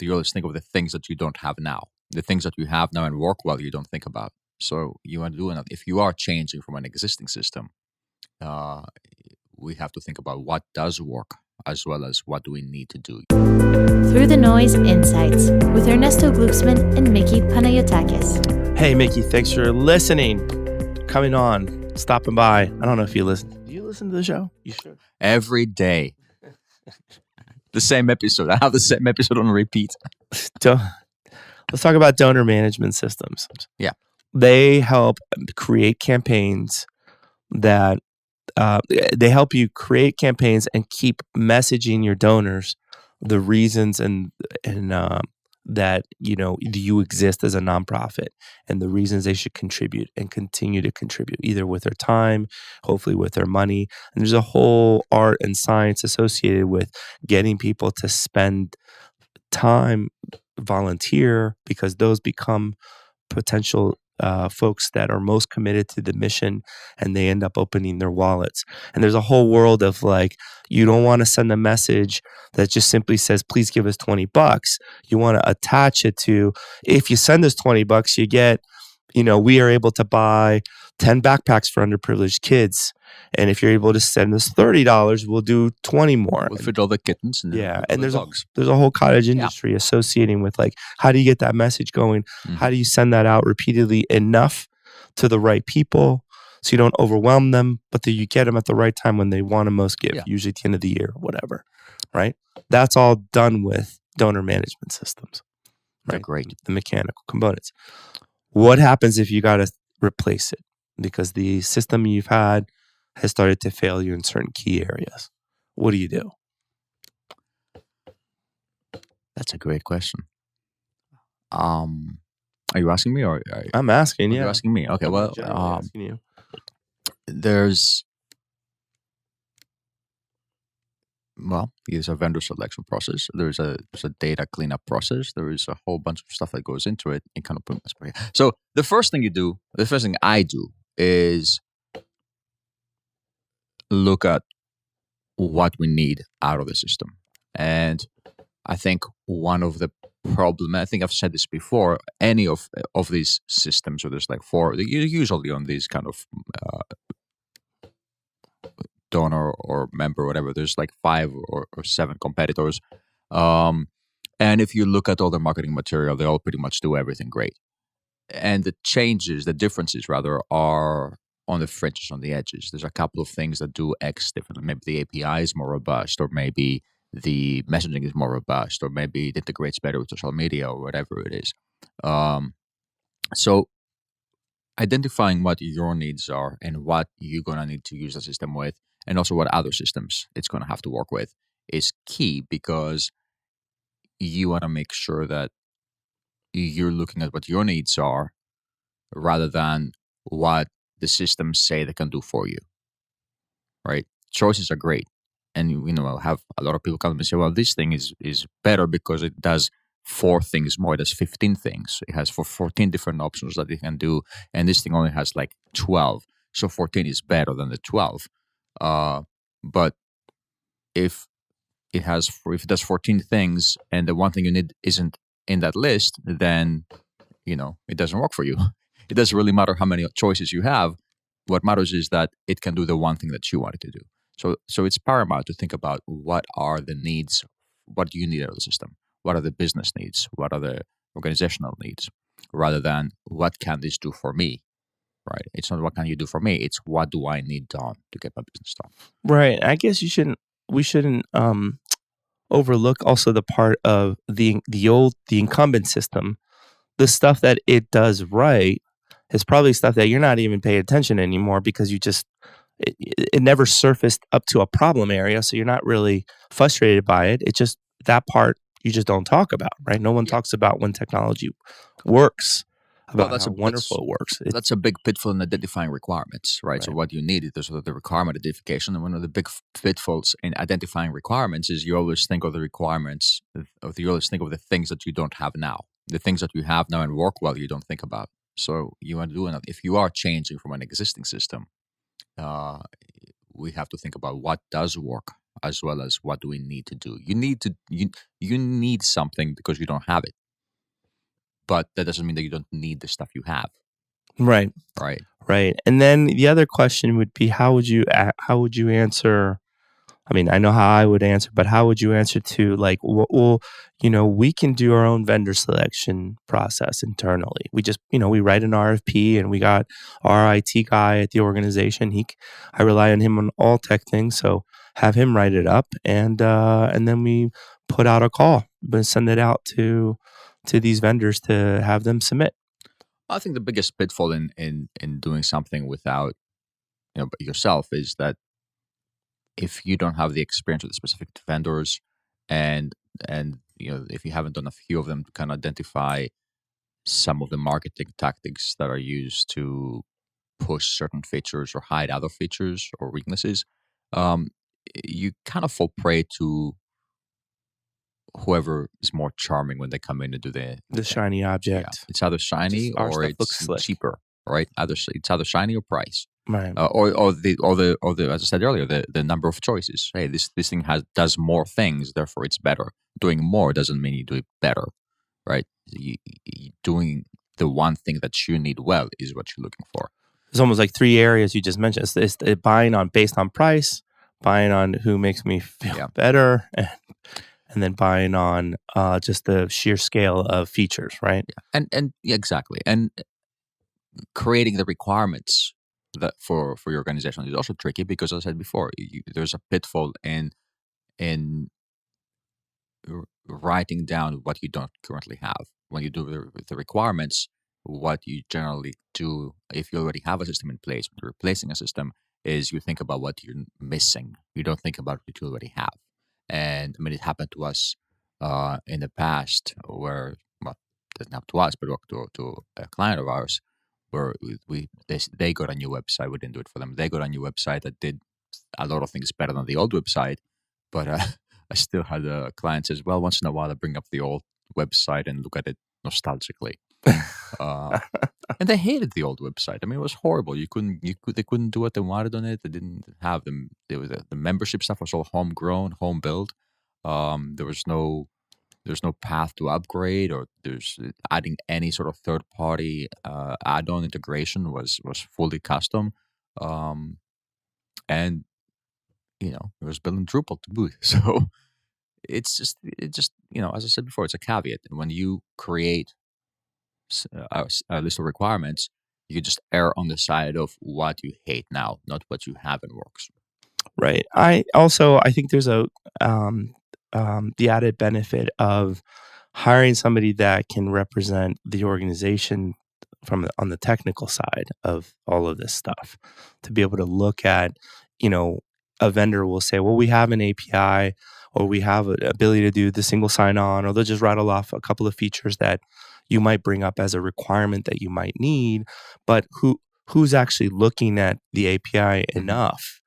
you always think of the things that you don't have now. The things that you have now and work well, you don't think about. So you want to do another. If you are changing from an existing system, we have to think about what does work as well as what do we need to do. Through the Noise Insights with Ernesto Gluecksmann and Mickey Panayiotakis. Hey, Mickey, thanks for listening, coming on, stopping by. I don't know if you listen. Do you listen to the show? You should. Every day. The same episode. I have the same episode on repeat. Let's talk about donor management systems. Yeah. They help create campaigns that they help you create campaigns and keep messaging your donors the reasons and that you exist as a nonprofit and the reasons they should contribute and continue to contribute, either with their time, hopefully with their money. And there's a whole art and science associated with getting people to spend time, volunteer, because those become potential folks that are most committed to the mission, and they end up opening their wallets. And there's a whole world of you don't want to send a message that just simply says, please give us $20. You want to attach it to, if you send us $20, you get, we are able to buy 10 backpacks for underprivileged kids. And if you're able to send us $30, we'll do 20 more. We'll feed all the kittens. And and there's a whole cottage industry associating with how do you get that message going? Mm-hmm. How do you send that out repeatedly enough to the right people so you don't overwhelm them, but that you get them at the right time when they want to most give, usually at the end of the year or whatever, right? That's all done with donor management systems. Right? They're great. The mechanical components. What happens if you got to replace it? Because the system you've had has started to fail you in certain key areas. What do you do? That's a great question. Are you asking me or? I'm asking, You're asking me. Okay, well, asking you. There's a vendor selection process. There's a data cleanup process. There is a whole bunch of stuff that goes into it. And kind of so the first thing I do is look at what we need out of the system. And I think one of the problem, I think I've said this before, any of these systems, or there's four, usually on these kind of donor or member or whatever, there's 5 or 7 competitors. And if you look at all the marketing material, they all pretty much do everything great. And the differences rather, are on the fringes, on the edges. There's a couple of things that do X differently. Maybe the API is more robust, or maybe the messaging is more robust, or maybe it integrates better with social media or whatever it is. So identifying what your needs are and what you're going to need to use the system with, and also what other systems it's going to have to work with, is key, because you want to make sure that you're looking at what your needs are rather than what the systems say they can do for you, right? Choices are great. And, I'll have a lot of people come and say, well, this thing is better because it does 4 things more. It does 15 things. It has 14 different options that it can do. And this thing only has 12. So 14 is better than the 12. But if it does 14 things and the one thing you need isn't in that list, then, it doesn't work for you. It doesn't really matter how many choices you have. What matters is that it can do the one thing that you want it to do. So it's paramount to think about what are the needs, what do you need out of the system? What are the business needs? What are the organizational needs? Rather than what can this do for me, right? It's not what can you do for me. It's what do I need done to get my business done. Right. I guess we shouldn't overlook also the part of the incumbent system. The stuff that it does right is probably stuff that you're not even paying attention anymore, because it never surfaced up to a problem area, so you're not really frustrated by it. It's just that part you just don't talk about, right? No one talks about when technology works, about how wonderful it works. That's a big pitfall in identifying requirements, right? So what you need is the requirement identification. And one of the big pitfalls in identifying requirements is you always think of the requirements, you always think of the things that you don't have now. The things that you have now and work well, you don't think about. So you want to do another. If you are changing from an existing system, we have to think about what does work as well as what do we need to do. You need something because you don't have it, but that doesn't mean that you don't need the stuff you have, Right. right? Right. And then the other question would be, how would you answer? I mean, I know how I would answer, but how would you answer to like, well, we can do our own vendor selection process internally. We just, we write an RFP, and we got our IT guy at the organization. I rely on him on all tech things, so have him write it up, and then we put out a call, but send it out to these vendors to have them submit. I think the biggest pitfall in doing something without yourself is that if you don't have the experience with the specific vendors, and if you haven't done a few of them to kind of identify some of the marketing tactics that are used to push certain features or hide other features or weaknesses, um, you kind of fall prey to whoever is more charming when they come in to do The shiny yeah. object. It's either shiny Our or stuff looks it's slick. cheaper, right? It's either shiny or price. Right. Or the as I said earlier, the number of choices. Hey, this thing does more things, therefore it's better. Doing more doesn't mean you do it better, right? Doing the one thing that you need well is what you're looking for. It's almost like three areas you just mentioned. It's buying based on price, buying on who makes me feel better, and then buying on just the sheer scale of features, right? Yeah. And exactly. And creating the requirements that for your organization is also tricky because, as I said before, there's a pitfall in writing down what you don't currently have. When you do the requirements, what you generally do, if you already have a system in place, when you're replacing a system, is you think about what you're missing. You don't think about what you already have. And I mean, it happened to us in the past where, well, it doesn't happen to us, but to a client of ours, where they got a new website. We didn't do it for them. They got a new website that did a lot of things better than the old website, but I still had clients as well. Once in a while, I bring up the old website and look at it nostalgically. And they hated the old website. I mean, it was horrible. They couldn't do what they wanted on it. They didn't have them. The membership stuff was all homegrown, home built. There's no path to upgrade, or there's adding any sort of third party add-on integration was fully custom, and it was built in Drupal to boot. So it just as I said before, it's a caveat. And when you create a list of requirements, you just err on the side of what you hate now, not what you have and works. Right. I think there's the added benefit of hiring somebody that can represent the organization on the technical side of all of this stuff, to be able to look at, a vendor will say, well, we have an API, or we have an ability to do the single sign-on, or they'll just rattle off a couple of features that you might bring up as a requirement that you might need, but who's actually looking at the API enough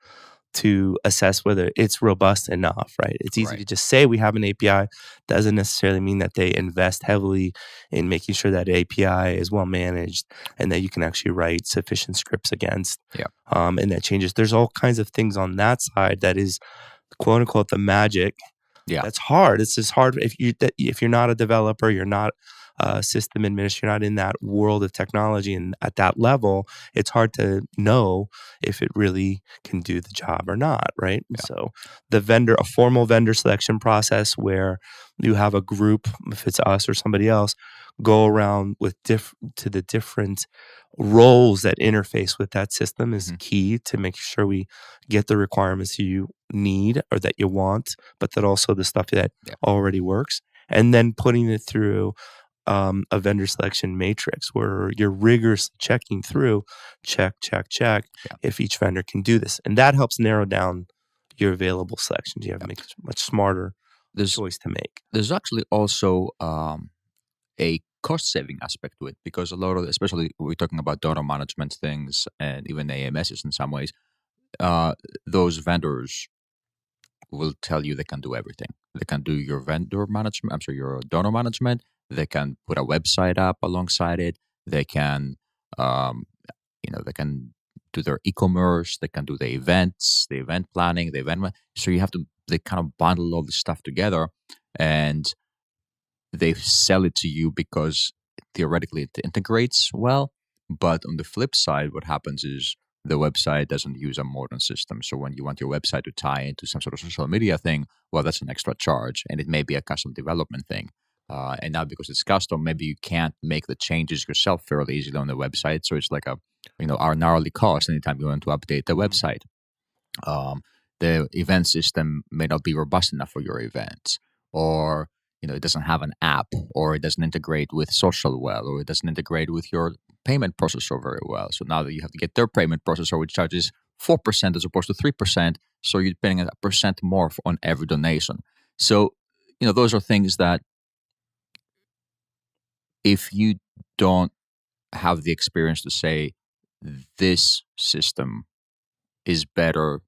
to assess whether it's robust enough, right? It's easy to just say we have an API. Doesn't necessarily mean that they invest heavily in making sure that API is well managed and that you can actually write sufficient scripts against. Yeah. And that changes. There's all kinds of things on that side that is, quote unquote, the magic. Yeah. That's hard. It's just hard if you're not a developer, you're not a system administrator, you're not in that world of technology and at that level, it's hard to know if it really can do the job or not, right? Yeah. So a formal vendor selection process where you have a group, if it's us or somebody else, go around with to the different roles that interface with that system is key to make sure we get the requirements you need or that you want, but that also the stuff that already works. And then putting it through a vendor selection matrix where you're rigorously checking through, check, if each vendor can do this. And that helps narrow down your available selections. You have to make a much smarter choice to make. There's actually also a cost-saving aspect to it, because a lot of, especially we're talking about donor management things and even AMSs in some ways, those vendors will tell you they can do everything. They can do your vendor management, your donor management. They can put a website up alongside it. They can, they can do their e-commerce. They can do the events, the event planning, so you have to they kind of bundle all this stuff together and they sell it to you because theoretically it integrates well. But on the flip side, what happens is the website doesn't use a modern system. So when you want your website to tie into some sort of social media thing, well, that's an extra charge, and it may be a custom development thing. And now because it's custom, maybe you can't make the changes yourself fairly easily on the website. So it's like a an hourly cost anytime you want to update the website. The event system may not be robust enough for your event, or it doesn't have an app, or it doesn't integrate with social well, or it doesn't integrate with your payment processor very well. So now that you have to get their payment processor, which charges 4% as opposed to 3%, so you're paying 1% more on every donation. So those are things that if you don't have the experience to say this system is better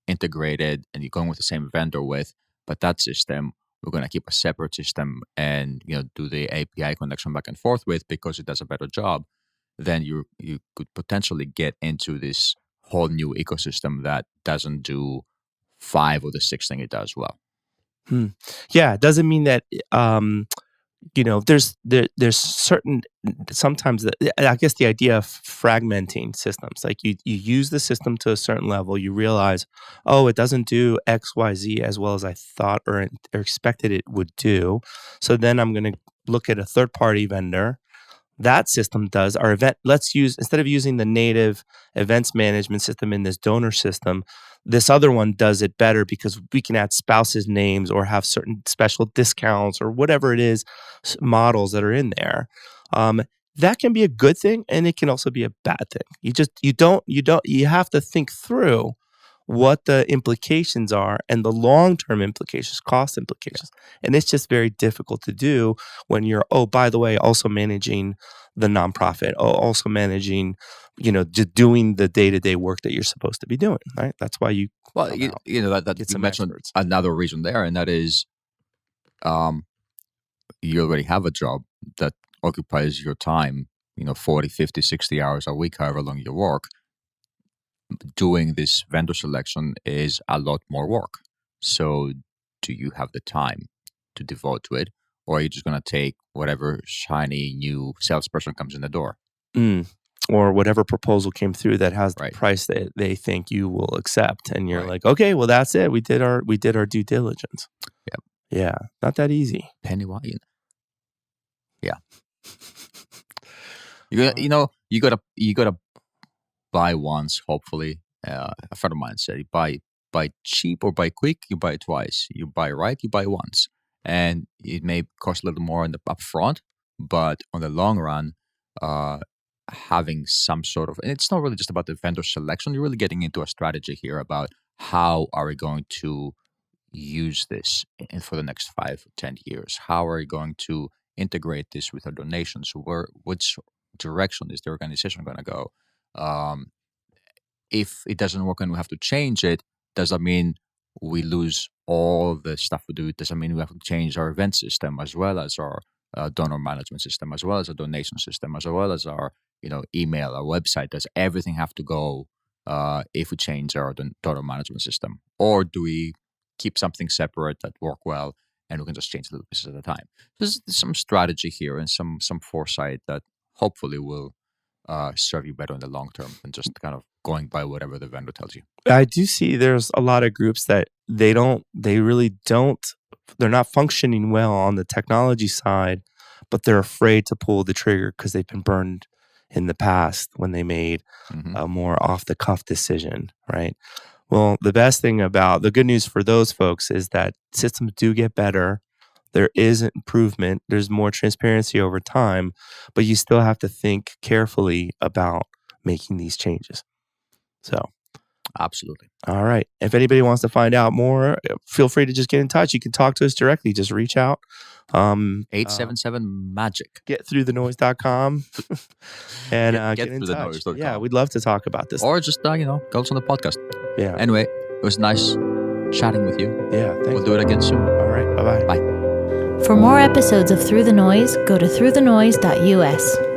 integrated and you're going with the same vendor with, but that system we're going to keep a separate system and do the API connection back and forth with because it does a better job, then you could potentially get into this whole new ecosystem that doesn't do 5 of the 6 thing it does well. Yeah, it doesn't mean that there's certain sometimes I guess the idea of fragmenting systems, like you use the system to a certain level, you realize, oh, it doesn't do XYZ as well as I thought or expected it would do. So then I'm going to look at a third party vendor. That system does our event. Let's use, instead of using the native events management system in this donor system, this other one does it better because we can add spouses' names or have certain special discounts or whatever it is, models that are in there. That can be a good thing, and it can also be a bad thing. You have to think through what the implications are and the long-term implications, cost implications. And it's just very difficult to do when you're, by the way, also managing the nonprofit, also managing, just doing the day-to-day work that you're supposed to be doing, right? That's why you that you mentioned experts. Another reason there, and that is you already have a job that occupies your time, 40, 50, 60 hours a week, however long you work. Doing this vendor selection is a lot more work. So do you have the time to devote to it, or are you just going to take whatever shiny new salesperson comes in the door? Or whatever proposal came through that has the price that they think you will accept, and you're like, okay, well, that's it. We did our due diligence. Yeah, not that easy. Penny wine. Yeah. You gotta buy once, hopefully. A friend of mine said, buy cheap or buy quick, you buy twice. You buy right, you buy once. And it may cost a little more in the upfront, but on the long run, having some sort of, and it's not really just about the vendor selection, you're really getting into a strategy here about how are we going to use this for the next 5 or 10 years? How are we going to integrate this with our donations? Which direction is the organization going to go? If it doesn't work and we have to change it, does that mean we lose all the stuff we do? Does that mean we have to change our event system as well as our donor management system, as well as a donation system, as well as our email, our website? Does everything have to go if we change our donor management system, or do we keep something separate that work well and we can just change little pieces at a time? There's some strategy here and some foresight that hopefully will serve you better in the long term than just kind of going by whatever the vendor tells you. I do see there's a lot of groups that they're not functioning well on the technology side, but they're afraid to pull the trigger because they've been burned in the past when they made a more off the cuff decision, right? Well, the good news for those folks is that systems do get better. There is improvement. There's more transparency over time, but you still have to think carefully about making these changes. So, absolutely. All right. If anybody wants to find out more, feel free to just get in touch. You can talk to us directly. Just reach out. 877-MAGIC. Getthroughthenoise.com and get in touch. Yeah, we'd love to talk about this. Or just, go on the podcast. Yeah. Anyway, it was nice chatting with you. Yeah, thanks. We'll do it again soon. All right. Bye-bye. Bye. For more episodes of Through the Noise, go to throughthenoise.us.